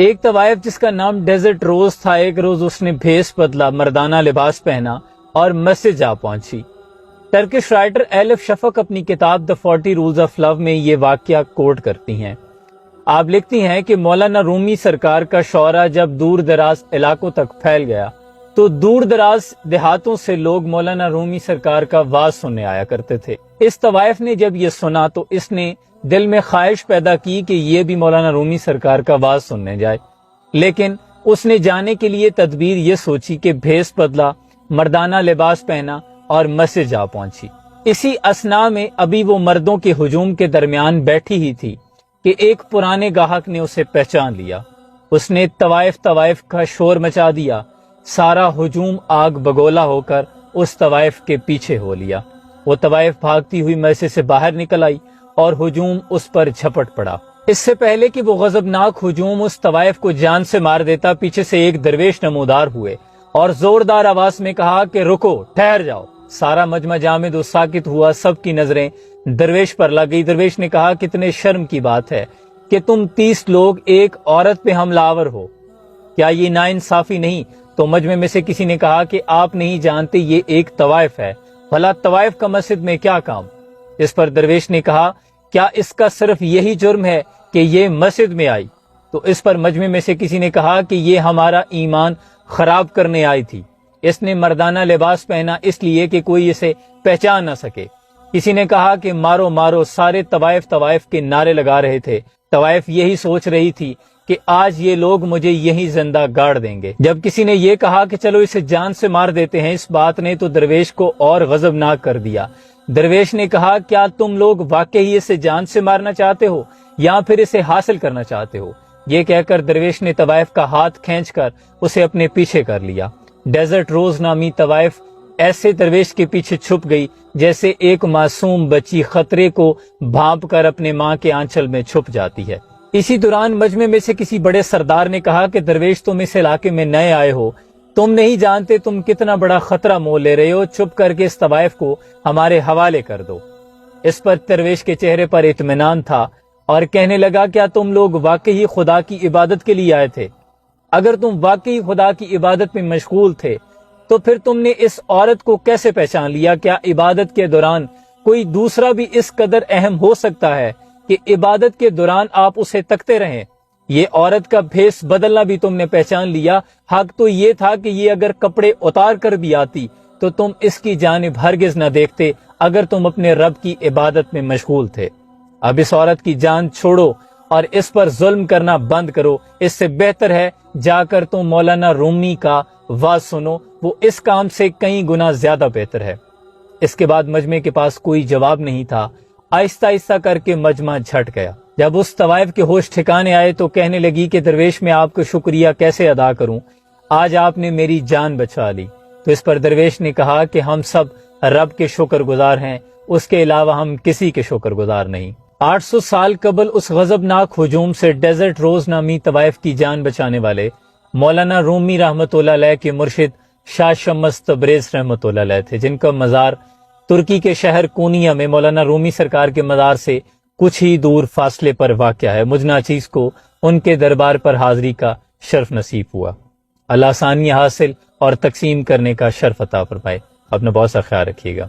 ایک طوائف جس کا نام ڈیزرٹ روز تھا، ایک روز اس نے بھیس بدلا، مردانہ لباس پہنا اور مسجد جا پہنچی۔ ٹرکش رائٹر ایلف شفق اپنی کتاب The 40 Rules of Love میں یہ واقعہ کوٹ کرتی ہیں۔ آپ لکھتی ہیں کہ مولانا رومی سرکار کا شعرا جب دور دراز علاقوں تک پھیل گیا تو دور دراز دیہاتوں سے لوگ مولانا رومی سرکار کا واز سننے آیا کرتے تھے۔ اس طوائف نے جب یہ سنا تو اس نے دل میں خواہش پیدا کی کہ یہ بھی مولانا رومی سرکار کا واز سننے جائے، لیکن اس نے جانے کے لیے تدبیر یہ سوچی کہ بھیس بدلا، مردانہ لباس پہنا اور مسجد جا پہنچی۔ اسی اثناء میں ابھی وہ مردوں کے ہجوم کے درمیان بیٹھی ہی تھی کہ ایک پرانے گاہک نے اسے پہچان لیا۔ اس نے طوائف کا شور مچا دیا، سارا ہجوم آگ بگولا ہو کر اس طوائف کے پیچھے ہو لیا۔ وہ طوائف بھاگتی ہوئی مسجد سے باہر نکل آئی اور ہجوم اس پر جھپٹ پڑا۔ اس سے پہلے کہ وہ غضبناک ہجوم اس طوائف کو جان سے مار دیتا، پیچھے سے ایک درویش نمودار ہوئے اور زوردار آواز میں کہا کہ رکو، ٹھہر جاؤ۔ سارا مجمع جامد و ساکت ہوا، سب کی نظریں درویش پر لگ گئی۔ درویش نے کہا کتنے شرم کی بات ہے کہ تم 30 لوگ ایک عورت پہ حملہ آور ہو، کیا یہ ناانصافی نہیں؟ تو مجمع میں سے کسی نے کہا کہ آپ نہیں جانتے یہ ایک طوائف ہے، بھلا طوائف کا مسجد میں کیا کام؟ اس پر درویش نے کہا کیا اس کا صرف یہی جرم ہے کہ یہ مسجد میں آئی؟ تو اس پر مجمع میں سے کسی نے کہا کہ یہ ہمارا ایمان خراب کرنے آئی تھی۔ اس نے مردانہ لباس پہنا اس لیے کہ کوئی اسے پہچان نہ سکے۔ کسی نے کہا کہ مارو مارو، سارے طوائف کے نعرے لگا رہے تھے۔ طوائف یہی سوچ رہی تھی کہ آج یہ لوگ مجھے یہیں زندہ گاڑ دیں گے۔ جب کسی نے یہ کہا کہ چلو اسے جان سے مار دیتے ہیں، اس بات نے تو درویش کو اور غضبناک کر دیا۔ درویش نے کہا کیا تم لوگ واقعی اسے جان سے مارنا چاہتے ہو یا پھر اسے حاصل کرنا چاہتے ہو؟ یہ کہہ کر درویش نے طوائف کا ہاتھ کھینچ کر اسے اپنے پیچھے کر لیا۔ ڈیزرٹ روز نامی طوائف ایسے درویش کے پیچھے چھپ گئی جیسے ایک معصوم بچی خطرے کو بھانپ کر اپنے ماں کے آنچل میں چھپ جاتی ہے۔ اسی دوران مجمع میں سے کسی بڑے سردار نے کہا کہ درویش تم اس علاقے میں نئے آئے ہو، تم نہیں جانتے تم کتنا بڑا خطرہ مول لے رہے ہو، چپ کر کے اس طوائف کو ہمارے حوالے کر دو۔ اس پر درویش کے چہرے پر اطمینان تھا اور کہنے لگا کیا تم لوگ واقعی خدا کی عبادت کے لیے آئے تھے؟ اگر تم واقعی خدا کی عبادت میں مشغول تھے تو پھر تم نے اس عورت کو کیسے پہچان لیا؟ کیا عبادت کے دوران کوئی دوسرا بھی اس قدر اہم ہو سکتا ہے کہ عبادت کے دوران آپ اسے تکتے رہیں؟ یہ عورت کا بھیس بدلنا بھی تم نے پہچان لیا۔ حق تو یہ تھا کہ یہ اگر کپڑے اتار کر بھی آتی تو تم اس کی جانب ہرگز نہ دیکھتے اگر تم اپنے رب کی عبادت میں مشغول تھے۔ اب اس عورت کی جان چھوڑو اور اس پر ظلم کرنا بند کرو، اس سے بہتر ہے جا کر تم مولانا رومی کا واز سنو، وہ اس کام سے کئی گنا زیادہ بہتر ہے۔ اس کے بعد مجمع کے پاس کوئی جواب نہیں تھا۔ آہستہ آہستہ کر کے مجمع جھٹ گیا۔ جب اس طوائف کے ہوش ٹھکانے آئے تو کہنے لگی کہ درویش میں آپ کو شکریہ کیسے ادا کروں، آج آپ نے میری جان بچا لی۔ تو اس پر درویش نے کہا کہ ہم سب رب کے شکر گزار ہیں، اس کے علاوہ ہم کسی کے شکر گزار نہیں۔ 800 سال قبل اس غضبناک ہجوم سے ڈیزرٹ روز نامی طوائف کی جان بچانے والے مولانا رومی رحمۃ اللہ علیہ کے مرشد شاہ شمس تبریز رحمۃ اللہ علیہ تھے، جن کا مزار ترکی کے شہر کونیا میں مولانا رومی سرکار کے مزار سے کچھ ہی دور فاصلے پر واقع ہے۔ مجھ ناچیز کو ان کے دربار پر حاضری کا شرف نصیب ہوا۔ اللہ آسانیاں حاصل اور تقسیم کرنے کا شرف عطا فرمائے۔ اپنا بہت سا خیال رکھیے گا۔